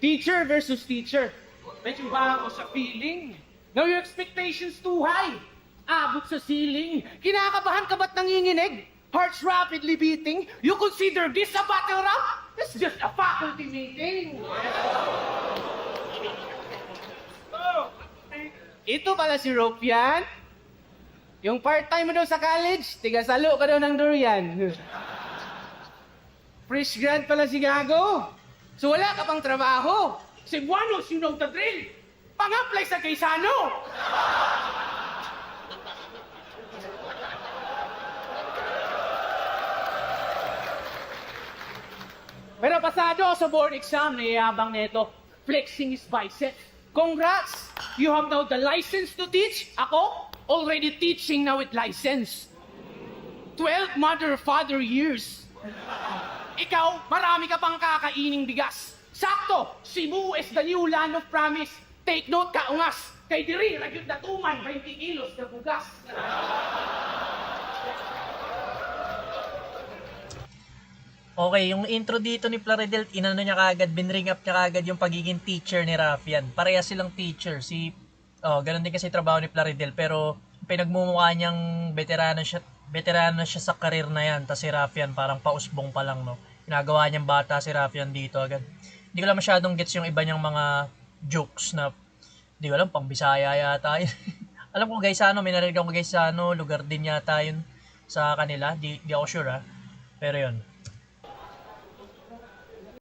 Teacher versus teacher. Medyo ba ako sa feeling? Now your expectations too high. Abot sa ceiling. Kinakabahan ka ba't nanginginig? Hearts rapidly beating. You consider this a battle rap? It's just a faculty meeting. Ito pala si Ropian. Yung part-time mo daw sa college, tigasalo ka daw ng durian. Fresh grad pala si Gago. So wala ka pang trabaho. Cebuanos, you know the drill. Pang-apply sa Quezano. Pero pasado ako sa board exam, niyayabang nito. Flexing his bicep. Congrats! You have now the license to teach. Ako, already teaching now with license. 12 mother-father years. Ikaw, marami ka pang kakaining bigas. Sakto, Cebu is the new land of promise. Take note ka, ungas. Kay diri, ragyod na tuman, 20 kilos na bugas. Okay, yung intro dito ni Plaridel, inano niya kagad, binring up niya kagad yung pagiging teacher ni Rafian. Pareha silang teacher. Ganun din kasi trabaho ni Plaridel, pero pinagmumukha niyang veterano siya sa karir na yan. Tapos si Rafian parang pausbong pa lang, no? Ginagawa niyang bata si Rafian dito agad. Hindi ko lang masyadong gets yung iba niyang mga jokes na, hindi ko alam, pang Bisaya yata yun. Alam ko guys, may narinig ako guys, lugar din yata yun sa kanila. Di ako sure, ha. Pero yun.